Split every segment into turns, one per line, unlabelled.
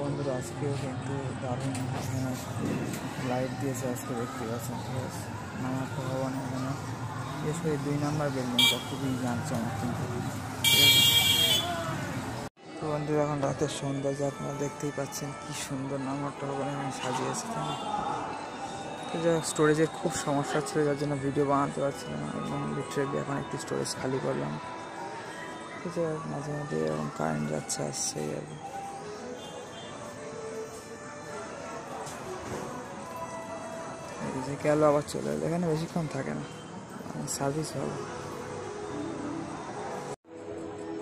বন্ধুরা আজকেও কিন্তু দারুণ এখানে লাইট দিয়েছে, আজকে দেখতে পাচ্ছেন। ঠিক আছে, নামাটা ভবন এখানে বিশেষ করে 2 নম্বর বিল্ডিংটা খুবই জাঁকজমক কিন্তু। ঠিক আছে, তো বন্ধুরা এখন রাতের সৌন্দর্য আপনারা দেখতেই পাচ্ছেন, কি সুন্দর নামাটা ভবন এখানে সাজিয়েছে। তো যাই হোক, স্টোরেজের খুব সমস্যা ছিল, যার জন্য ভিডিও বানাতে পারছিলাম না এবং লিটারেলি এখন একটি স্টোরেজ খালি করলাম। তো যাই হোক, মাঝে মাঝে এরকম কারেন্ট যাচ্ছে আসছে আর কি। এই যে গেল, আবার চলে এলো। এখানে বেশিক্ষণ থাকে না, সার্ভিস হবে।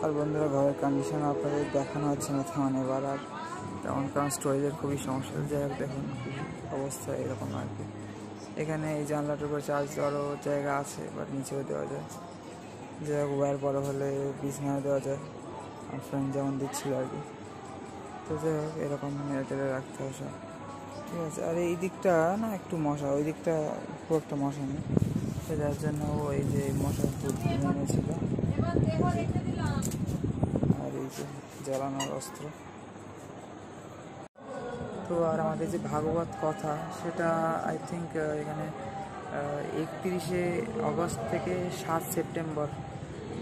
আর বন্ধুরা ঘরের কন্ডিশন আপনাদের দেখানো হচ্ছে না তেমন এবার আর তেমন, কারণ স্টোরেজের খুবই সমস্যা। যাই হোক, দেখুন অবস্থা এরকম আর কি। এখানে এই জানলাটার উপরে চার্জ দেওয়ারও জায়গা আছে, বাট নিচেও দেওয়া যায়। যাই হোক, ওয়্যার বড় হলে বিছানায় দেওয়া যায়, আর ফ্রেন্ড যেমন দিচ্ছিল আর কি। তো যাই হোক, এরকম মেরে রাখতে হয় সব। ঠিক আছে, আর এই দিকটা না একটু মশা, ওই দিকটা খুব একটা মশা নেই, তো যার জন্য ওই যে মশার দুধ এনেছিল। আর এই যে জ্বালানোর অস্ত্র। তো আর আমাদের যে ভাগবত কথা, সেটা আই থিঙ্ক এখানে 31শে অগস্ট থেকে 7 সেপ্টেম্বর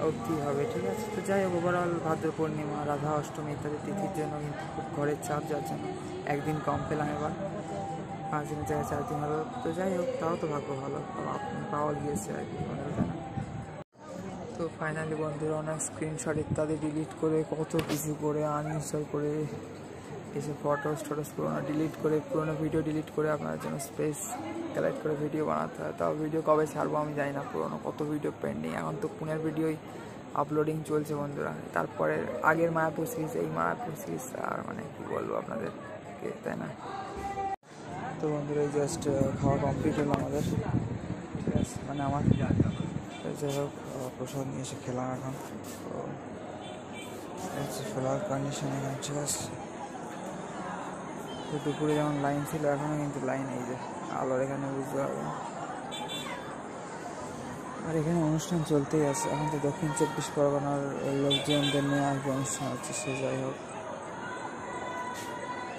অবধি হবে। ঠিক আছে, তো যাই হোক, ওভারঅল ভাদ্র পূর্ণিমা, রাধা অষ্টমী ইত্যাদি তিথির জন্য কিন্তু খুব ঘরের চাপ, যার জন্য একদিন কম পেলাম। এবার 5 দিনের জায়গায় 4 দিন হলো। তো যাই হোক, তাও তো ভাগ্য ভালো পাওয়া গিয়েছে আর কি, বন্ধুরা। তো ফাইনালি বন্ধুরা অনেক স্ক্রিনশট ইত্যাদি ডিলিট করে, কত কিছু করে, আনইনস্টল করে, কিছু ফটোস টোটোস পুরোনো ডিলিট করে, পুরোনো ভিডিও ডিলিট করে আপনার জন্য স্পেস কালেক্ট করে ভিডিও বানাতে হয়। তাও ভিডিও কবে ছাড়বো আমি জানি না, পুরোনো কত ভিডিও পেন্ডিং। এখন তো পুনের ভিডিওই আপলোডিং চলছে বন্ধুরা। তারপরে আগের মায়াপুর সিরিজ, এই মায়াপুর সিরিজ, আর মানে কী বলবো আপনাদেরকে, তাই না? তো বন্ধুরা এই জাস্ট খাওয়া কমপ্লিট হলো আমাদের। ঠিক আছে, মানে আমার যাই হোক, প্রসাদ নিয়ে এসে খেলাম এখন। তো খেলার কন্ডিশন এখন। ঠিক আছে, তো দুপুরে যেমন লাইন ছিল, এখনও কিন্তু লাইন এই যে আলোর এখানে বুঝতে পারবেন। আর এখানে অনুষ্ঠান চলতেই আছে। এখন তো দক্ষিণ 24 পরগনার লোকজনদের নিয়ে আর কি অনুষ্ঠান হচ্ছে, সে যাই হোক।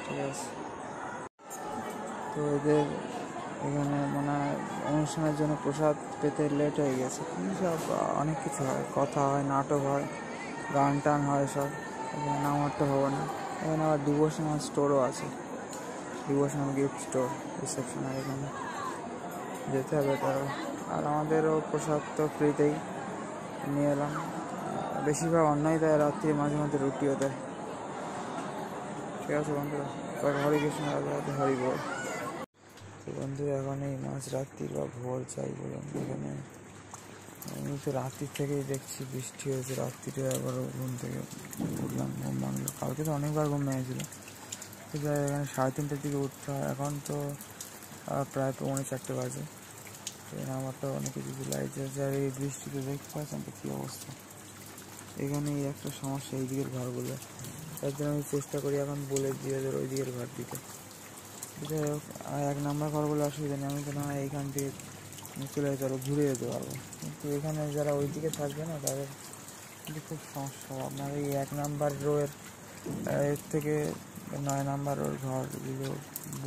ঠিক আছে, তো এদের এখানে মানে অনুষ্ঠানের জন্য প্রসাদ পেতে লেট হয়ে গেছে। কী সব অনেক কিছু হয়, কথা হয়, নাটক হয়, গান টান হয় সব। এখানে নামারটা হবে না। এখানে আবার ডিভোশনাল স্টোরও আছে, ডিভোশনাল গিফট স্টোর রিসেপশনের এখানে যেতে হবে। আর আমাদেরও প্রসাদ তো ফ্রিতেই নিয়ে এলাম। বেশিরভাগ অন্যায় দেয়, রাত্রি মাঝে মাঝে রুটিও দেয়। ঠিক আছে বন্ধুরা, হরে কৃষ্ণ, রাধে রাধে, হরি বল। তো বন্ধুরা এখন এই মাঝরাত্রি বা ভোর চাই বলুন, এখানে আমি তো রাত্রির থেকেই দেখছি বৃষ্টি হয়েছে। রাত্রিতে আবারও ঘুম থেকে উঠলাম, ঘুম ভাঙলো। কালকে তো অনেকবার ঘুম ভেঙেছিল। তো যাই এখানে 3:30টার দিকে উঠতে হয়। এখন তো প্রায় 3:45 বাজে। আমারটা অনেক কিছু লাইট জ্বলছে, আর এই বৃষ্টিতে দেখতে পাচ্ছেন তো কী অবস্থা। এখানে এই একটা সমস্যা, এই দিকের ঘরগুলো, তার জন্য আমি চেষ্টা করি এখন বলে দিয়ে ওদের ওই দিকের ঘর দিতে। যাই হোক, 1 নম্বর ঘরগুলো অসুবিধা নেই, আমি তো না এইখান থেকে চলে যেতে পারবো, ঘুরে যেতে পারবো। কিন্তু এখানে যারা ওই দিকে থাকবে না, তাদের কিন্তু খুব সমস্যা। আপনার এই 1 নম্বর রোয়ের এর থেকে 9 নম্বর রোর ঘরগুলো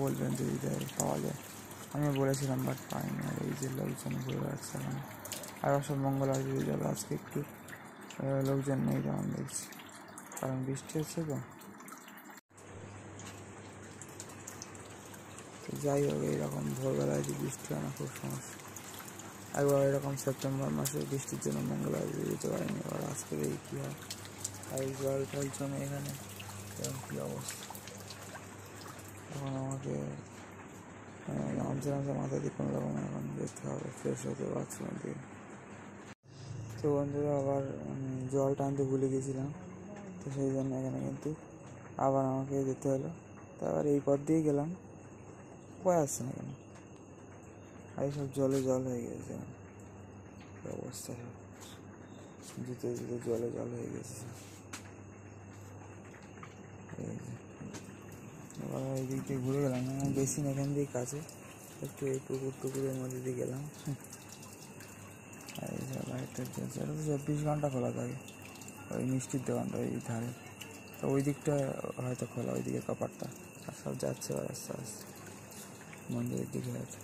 বলবেন যদি পাওয়া যায়। আমি বলেছিলাম, বাট পাইনি। আর এই যে লোকজন ঘুরে বেড়াচ্ছে এখন, আর সব মঙ্গলবার যদি যাবে, আজকে একটু লোকজন নেই যেমন দেখছি, কারণ বৃষ্টি হচ্ছে তো। যাই হোক, এইরকম ভোরবেলায় যে বৃষ্টি হয় না, খুব সমস্যা। একবার এরকম সেপ্টেম্বর মাসে বৃষ্টির জন্য মঙ্গলবার যেতে পারিনি। এবার আজকের এই কী হয়, আর জল টল জমে এখানে কী অবস্থা। এখন আমাকে নামছে মাথা দিয়ে কোনো রকম এখন যেতে হবে, ফ্রেশ হতে বাথরুমের দিকে। তো বন্ধুরা আবার জল টানতে ভুলে গেছিলাম, তো সেই জন্য এখানে কিন্তু আবার আমাকে যেতে হলো। তো আবার এই পথ দিয়ে গেলাম, উপায় আসছে না কেন, আর সব জলে জল হয়ে গেছে। অবস্থা জুতো জলে জল হয়ে গেছে। এবার এই দিক দিয়ে ঘুরে গেলাম, বেশি না, এখান দিয়ে কাছে একটু এই পুকুরের মধ্যে দিয়ে গেলাম। আর এই লাইটটা 24 ঘন্টা খোলা থাকে, ওই মিষ্টির দোকানটা এই ধারে। তো ওই দিকটা হয়তো খোলা, ওই দিকে কপারটা, আর সব যাচ্ছে আস্তে আস্তে মন্দিরের দিকে হয়তো।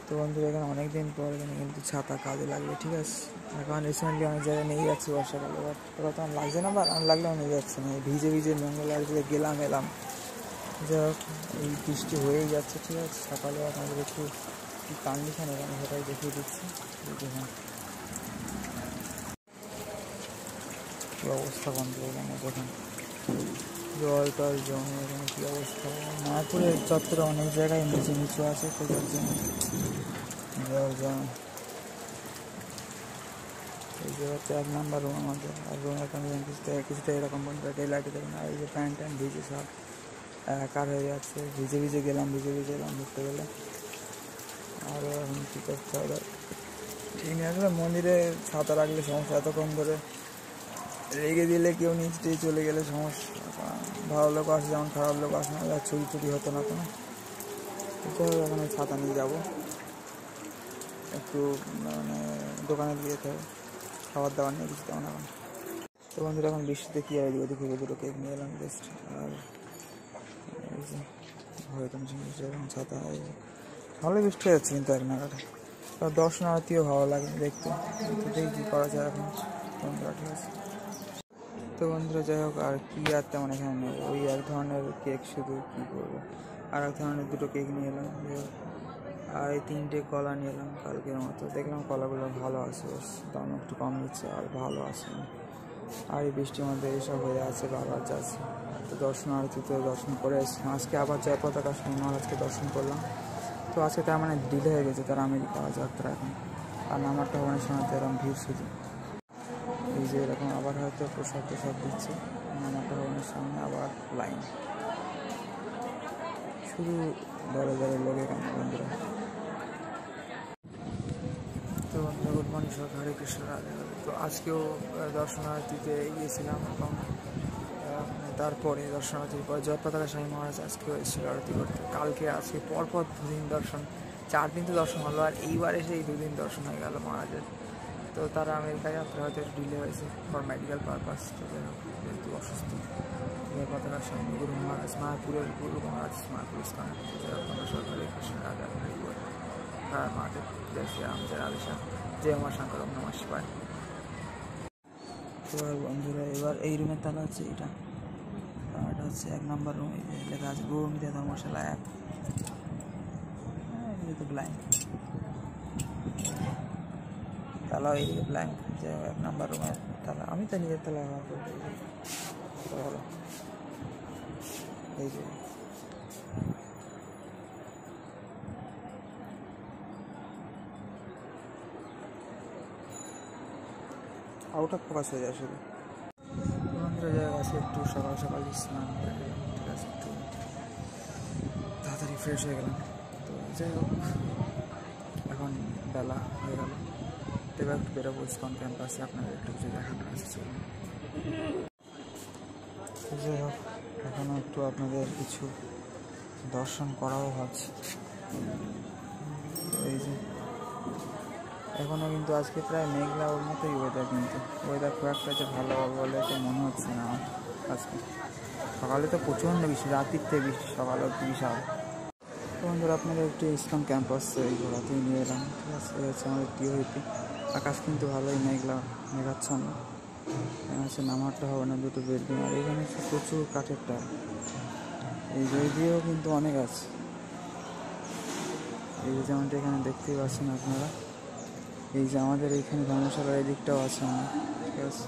তো বন্ধুরা এখানে অনেকদিন পর এখানে কিন্তু ছাতা কাজে লাগবে, ঠিক আছে। এখন রিসেন্টলি অনেক জায়গায় নিয়ে যাচ্ছি বর্ষাকালে, বাট ওরা তো আমার লাগছে না, বা আমার লাগলেও নিয়ে যাচ্ছে না। ভিজে ভিজে মঙ্গলবার গেলাম এলাম, যাই হোক এই বৃষ্টি হয়েই যাচ্ছে, ঠিক আছে। সকালে আপনাদের একটু কী কন্ডিশন এখানে সেটাই দেখিয়ে দিচ্ছি। দেখুন কী অবস্থা বন্ধু, এখানে দেখুন জল টল জমে, এখানে কী অবস্থা। মায়াপুরের চত্বরে অনেক জায়গায় নিচে নিচু আছে, তো যার জন্য জল জমে। এই যে হচ্ছে 1 নম্বর রুম আমাদের, আর রুমের কন্ডিশন কিছুটা এরকম বন্ধুরা। ডেলাইটে দেখুন, আর এই যে প্যান্ট ট্যান্ট ভিজে সব একার হয়ে যাচ্ছে, ভিজে ভিজে গেলাম, ভিজে ভিজে এলাম ঘুরতে গেলে। আরও এখন কী করতে হবে, ঠিক নেই আসলে। মন্দিরে ছাতা রাখলে সমস্যা, এতক্ষণ ধরে রেগে দিলে কেউ নিচে চলে গেলে সমস্যা। ভালো লোক আসে যেমন, খারাপ লোক আসে না, আর চুরি চুরি হতো না কোনো। এখন ওই ছাতা নিয়ে যাবো, একটু মানে দোকানে দিয়ে যেতে হবে, খাবার দাবার নিয়ে কিছু তেমন এখন। তো বন্ধুরা এখন বৃষ্টিতে কী হয়, ওদিকে দুটো কেক নিয়ে এলাম জাস্ট। আর এই যে হয়তো এখন ছাতা ভালোই বৃষ্টি যাচ্ছে কিন্তু 1 নাগারে। আর দর্শনার্থীও ভালো লাগে দেখতে, দেখি কী করা যায় এখন বন্ধুরা, ঠিক আছে। তো বন্ধুরা যাই হোক, আর কি আর তেমন এখানে নেই, ওই 1 ধরনের কেক, শুধু কী করবো। আর 1 ধরনের 2টো কেক নিয়ে এলাম, আর এই 3টে কলা নিয়ে এলাম কালকের মতো। দেখলাম কলাগুলো ভালো আছে, বেশ দাম একটু কম নিচ্ছে, আর ভালো আছে। আর এই বৃষ্টির মধ্যে এইসব হয়ে আছে, বারবার যাচ্ছে। তো দর্শনার্থী তো দর্শন করে এসেছি, আজকে আবার জয় পতাকা স্বামী মহারাজকে দর্শন করলাম। তো আজকে তার মানে ডিলে হয়ে গেছে তার আমেরিকা যাত্রা এখন, আর নামারটা ভবনের সময় এরকম ভিড় শুধু। এই যে এরকম আবার হয়তো প্রসাদ টোসাদ দিচ্ছে, নামারটা ভবনের সামনে আবার লাইন, শুধু দরে দরে লোক এখানে বন্ধুরা। তো বন্ধুরা গুড মর্নিং, সব হরে কৃষ্ণ রাধে। তো আজকেও দর্শনার্থীতে গিয়েছিলাম, এবং তারপরে দর্শনার্থীর পর জয় পতাকা স্বামী মহারাজ আজকেও এসেছিল আরতি করতে। কালকে আজকে পরপর 2 দিন দর্শন, 4 দিন তো দর্শন হলো, আর এইবার এসে এই 2 দিন দর্শন হয়ে গেল মহারাজের। তো তারা আমেরিকা যাত্রা হয়তো একটু ডিলে হয়েছে ফর মেডিকেল পারপাস। তো যেহেতু অসুস্থ, জয় পতাকা স্বামী গুরু মহারাজ মায়াপুরের গুরু মহারাজ মায়াপুর স্থান সরকারি কৃষ্ণ রাজা হ্যাঁ মহাদেব, জয় শ্রীরাম, জয় রাধেশ্যাম, জয় উমা শঙ্কর, ওম নমঃ শিবায়। তো বন্ধুরা এবার এই রুমের তালা হচ্ছে এটা, আর এটা হচ্ছে 1 নম্বর রুম। এই যে লেখা আছে গৌরমিতা ধর্মশালা 1, তো ব্ল্যাঙ্ক তালা, এইদিকে ব্ল্যাঙ্ক, যে 1 নম্বর রুমের তালা। আমি তো নিজের তালা ব্যবহার করি, ভালো। এই যে আউট অফ ফোকাস হয়ে যায় শুধু। বন্ধুরা যাই হোক, আজকে একটু সকাল সকাল স্নান করে গেলাম, ঠিক আছে, একটু তাড়াতাড়ি ফ্রেশ হয়ে গেলাম। তো যাই হোক এখন বেলা হয়ে গেল, তো এবার একটু বেরোবো ইসকন ক্যাম্পাসে, আপনাদের একটু কিছু দেখানোর আছে চলুন। যাই হোক এখনও একটু আপনাদের কিছু দর্শন করাও ভাবছি। এই যে এখনও কিন্তু আজকে প্রায় মেঘলা ওর মতোই ওয়েদার, কিন্তু ওয়েদার খুব একটা যে ভালো বলে তো মনে হচ্ছে না আমার আজকে। সকালে তো প্রচণ্ড বৃষ্টি, রাত্রির থেকে বৃষ্টি, সকালেও বিশাল। তো বন্ধুরা আপনাদের একটু ইসকন ক্যাম্পাস এই ঘোরাতেই নিয়ে এলাম, ঠিক আছে। এই হচ্ছে আমাদের টিওইপি, আকাশ কিন্তু ভালোই মেঘলা, মেঘাচ্ছন্ন। এখানে হচ্ছে নামারটা হবে না 2টো বিল্ডিং, আর এখানে প্রচুর কাঠের টাল, এই যে দিয়েও কিন্তু অনেক আছে। এই যে যেমনটা এখানে দেখতেই পাচ্ছেন আপনারা, এই যে আমাদের এইখানে ধর্মশালার এই দিকটাও আছে, ঠিক আছে।